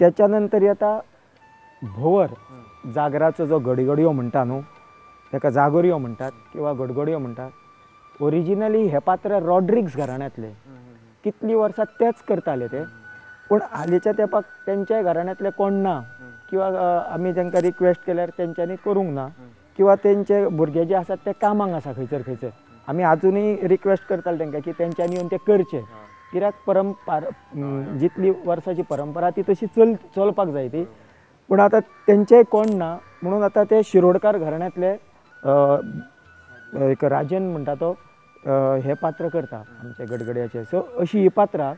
त्याच्या नंतर येता भोवर जागराचो जो गडगड्यो म्हणटा न्हू ताका जागोऱ्यो म्हणटात किंवा गडगड्यो म्हणटात। ओरिजिनली हे पात्र रॉड्रिग्स घराण्यांतले, कितली वर्सां तेच करताले ते, पूण हालींच्या तेंपाक तेंच्याय घराण्यांतले कोण ना किंवा आमी तांकां रिक्वेस्ट केल्यार तेंच्यांनी करूंक ना किंवा तेंचे भुरगे जे आसात ते कामाक आसा खंयसर खंयसर। आमी आजुनूय रिक्वेस्ट करताले तांकां की तेंच्यांनी येवन ते करचे, कित्याक जितली वर्साची परंपरा ती तशी चलपाक जाय ती। पूण आतां तेंचेय कोण ना म्हणून आतां ते शिरोडकार घराण्यांतले एक राजन म्हणटा तो हे पात्र करता आमचे गडगड्याचे। सो अशी ही पात्रां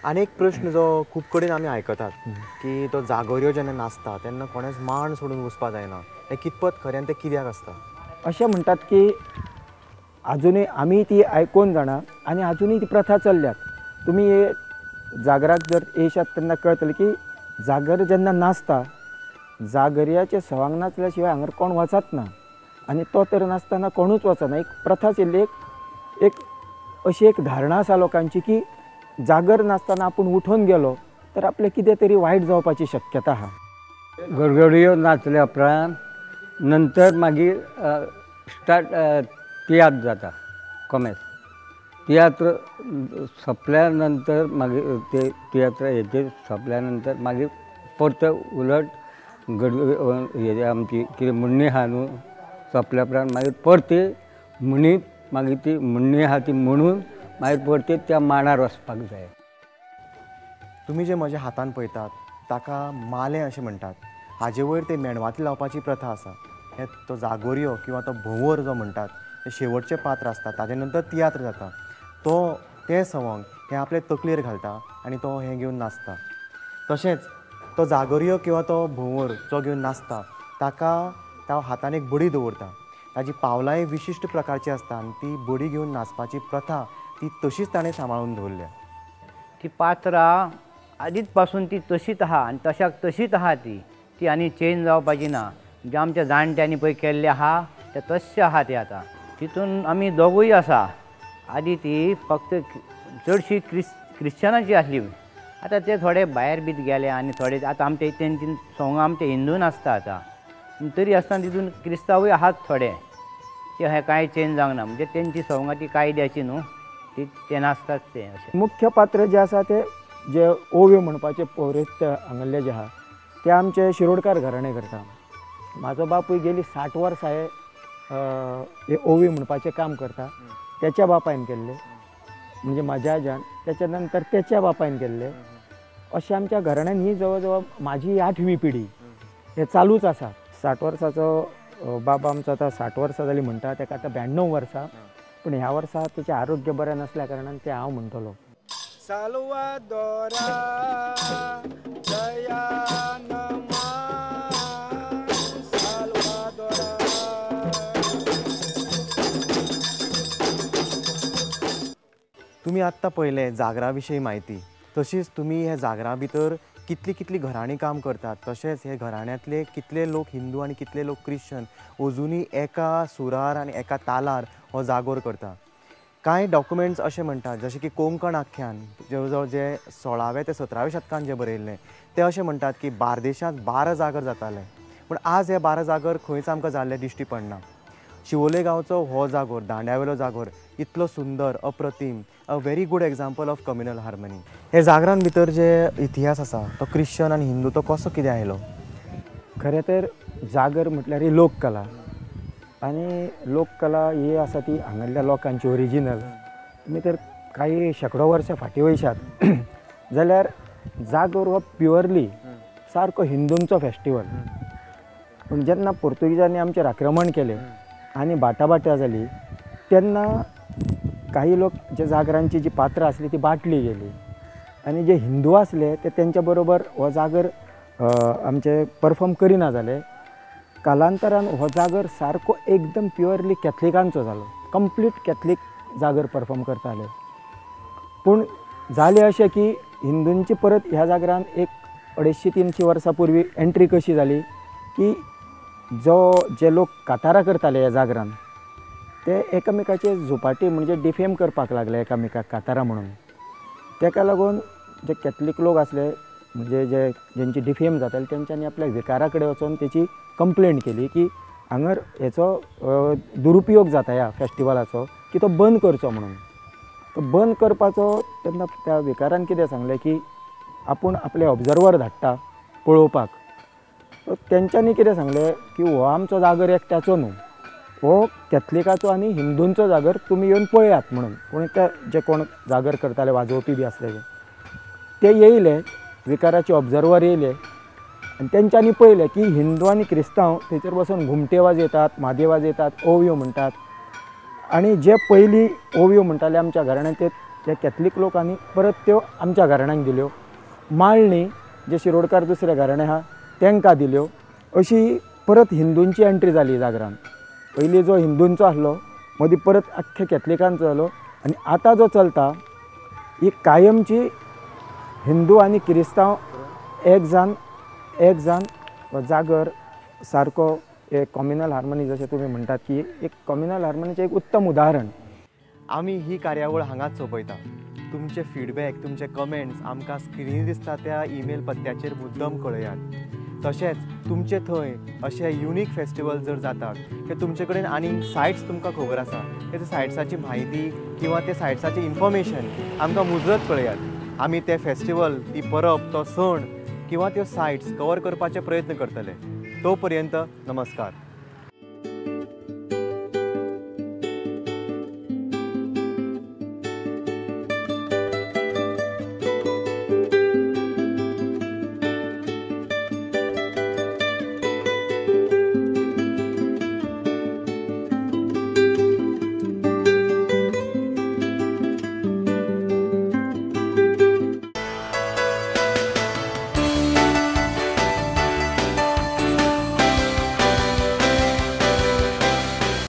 आनी एक प्रश्न जो खूब कडेन आमी आयकतात की तो जागोऱ्यो जेन्ना नाचता तेन्ना कोणेच मांड सोडून वचपा जायना, हें कितपत खरें तें कित्याक आसता? अशें म्हणटात की अजुनूय आमी ती आयकून जाणा आनी अजुनूय ती प्रथा चल्ल्यात। तुमी जागराक जर येशात तेन्ना कळटलें की जागर जेन्ना नाचता जागऱ्याचे सवांग नाचल्या शिवाय हांगर कोण वचत ना आनी तो तर नाचतना कोणूच वचना। एक प्रथा चल्ली, एक अशी एक धारणा आसा लोकांची की जागर नासतना आपूण उठून गेलो तर आपले कितें तरी वायट जावपाची शक्यता आहा. गडगड्यो नाचल्या उपरांत नंतर मागीर स्टार्ट तियात्र जाता कॉमेस. तियात्र सोंपल्या नंतर मागीर ते तियात्र हेजेर सोंपल्या नंतर मागीर परत उलट हेजे आमची कितें म्हणणी आहा न्हू सोंपल्या उपरांत मागीर परती म्हणीत मागीर ती म्हणणी आहा ती म्हणून मागीर परती त्या मांडार वचपाक जाय. तुमी जे म्हज्या हातान पळयतात ताका माले अशें म्हणटात. हाजे वयर ते मेणवाती लावपाची प्रथा आसा. हे तो जागोरयो किंवा तो भोंवर जो म्हणटात ते शेवटचे पात्र आसता ताजे नंतर तियात्र जाता. ते सवंग हे आपले तकलेर घालता आनी तो हें घेवन नाचता. तशेंच तो जागोरयो किंवा तो भोंवर जो घेवन नाचता ताका हातान एक बडी दवरता. ताजी पावलांय विशिश्ट प्रकारची आसता आनी ती बडी घेवन नाचपाची प्रथा ती तशीच ताणें सांबाळून दवरल्या. ती पात्रां आदींच पासून ती तशीच आहा आनी तशाक तशीच आहा ती आनी चेंज जावपाची ना. जे आमच्या जाणट्यांनी पळय केल्ले आहा ते तशें आहा ते आतां. तितून आमी दोगूय आसा. आदी ती फक्त चडशी क्रिश्चनाची आसली. आतां ते थोडे भायर बीत गेले आनी थोडे आतां आमचे तेंची सोंगां आमचे हिंदून आसता आतां. तरी आसतना तितून क्रिस्तावूय आहात थोडे. ते हे कांय चेंज जावंक ना. म्हणजे तेंची सोंगां ती कायद्याची न्हू ते नाचतात ते अशें. मुख्य पात्र जे आसा ते जे ओव्यो म्हणपाचे पौरोहित्य हांगल्ले जे आहा ते आमचे शिरोडकार घराणे करता. म्हाजो बापूय गेली 60 वर्सां हे ओवी म्हणपाचें काम करता. त्याच्या बापायन केल्ले म्हणजे म्हाज्या आज्यान, त्याच्या नंतर त्याच्या बापायन केल्ले. अशें आमच्या घराण्यान ही जवळ जवळ म्हाजी 8वी पिढी हे चालूच आसा. 60 वर्साचो बाबा आमचो आतां 60 वर्सां जालीं म्हणटा. ताका आतां 92 वर्सां. पूण ह्या वर्सा तेचें आरोग्य बरें नासल्या कारणान ते हांव म्हणटलो. साल्वादोरा दयानमा साल्वादोरा. तुमी आत्तां पळयलें जागरा विशीं म्हायती. तशीच तुमी हे जागरा भितर कितलीं घरांनी काम करतात. तशेंच हे घराण्यांतले कितले लोक हिंदू आनी कितले लोक क्रिश्चन अजुनी एका सुरार आनी एका तालार हो जागोर करता. कांय डॉक्युमेंट्स अशें म्हणटात जशें की कोंकण आख्यान जवळ जवळ जे 16व्या ते 17व्या शतकान जे बरयल्लें ते अशें म्हणटात की बार्देशांत 12 जागर जाताले. पूण आज हे 12 जागर खंयच आमकां जाल्ले दिश्टी पडना. शिवोले गांवचो हो जागोर दांड्यावेलो जागोर इतलो सुंदर अप्रतीम a very good example of communal harmony. हे जागरान भितर जे इतिहास आसा तो क्रिश्चन आनी हिंदू तो कसो कितें आयलो. खरें तर जागर म्हटल्यार ही लोककला आनी लोककला ही आसा ती हांगल्ल्या लोकांची ओरिजिनल. तुमी तर काही शेकडो वर्सां फाटीं वयशात जाल्यार जागर हो प्युअरली सारको हिंदूंचो फेस्टिवल. पूण जेन्ना पोर्तुगीजांनी आमचेर आक्रमण केलें आनी बाटाबाट्या जाली तेन्ना काही लोक जे जागरांची जी पात्रां आसली ती बाटली गेली आनी जे हिंदू आसले ते तेंच्या बरोबर हो जागर आमचे परफॉर्म करिना जाले. कालांतरान हो जागर सारको एकदम प्युअरली कॅथलिकांचो जालो. कंप्लीट कॅथलीक जागर परफॉर्म करताले. पूण जालें अशें की हिंदूंची परत ह्या जागरान एक 250-300 वर्सां पूर्वी एंट्री कशी जाली की जे लोक कातारां करताले ह्या जागरान ते एकामेकाचे झोपाटी म्हणजे डिफेम करपाक लागले एकामेकाक कातारां म्हणून. ताका लागून जे कॅथलीक लोक आसले म्हणजे जेंची डिफेम जाताली तेंच्यांनी आपल्या विकारा कडेन वचून तेची कंप्लेंट केली की हांगर हेचो दुरुपयोग जाता ह्या फेस्टिवलाचो की तो बंद करचो म्हणून. तो बंद करपाचो तेन्ना त्या विकारान कितें सांगलें की आपूण आपले ऑब्जर्वर धाडटा पळोवपाक. तेंच्यांनी कितें सांगलें की हो आमचो जागर एकट्याचो न्हू, हो कॅथलिकाचो आनी हिंदूंचो जागर तुमी येवन पळयात म्हणून. पूण ते जे कोण जागर करताले वाजोवपी बी आसले ते येयले, विकाराचे ऑब्जर्वर येयले आनी तेंच्यांनी पळयलें की हिंदू आनी क्रिस्तांव थंयसर बसून घुमटे वाजयतात, मादे वाजयतात, ओव्यो म्हणटात. आनी जे पयलीं ओव्यो म्हणटाले आमच्या घराण्यांत ते कॅथलीक लोकांनी परत त्यो आमच्या घराण्यांक दिल्यो. माळणी जे शिरोडकार दुसरे घराणे आहा तांकां दिल्यो. अशी परत हिंदूंची एंट्री जाली जागरान. पयलीं जो हिंदूंचो आसलो मदीं परत आख्ख्या कॅथलिकांचो जालो आनी आतां जो चलता ही कायमची हिंदू आनी क्रिस्तांव एक जावन जागर सारको एक कम्युनल हार्मनी जशें तुमी म्हणटात की एक कम्युनल हार्मनीचें एक उत्तम उदाहरण. आमी ही कार्यावळ हांगाच सोंपयता. तुमचे फीडबॅक, तुमचे कमेंट्स आमकां स्क्रिनीर दिसता त्या ईमेल पत्त्याचेर मुद्दम कळयात. तशेंच तुमचे थंय अशे युनीक फेस्टिवल जर जातात ते तुमचे कडेन आनीक सायट्स तुमकां खबर आसा ते सायट्साची म्हायती किंवा ते सायट्साचें इन्फॉर्मेशन आमकां मुजरत कळयात. आमी ते फेस्टिवल, ती परब, तो सण किंवा त्यो सायट्स कवर करपाचे प्रयत्न करतले. तो पर्यंत नमस्कार.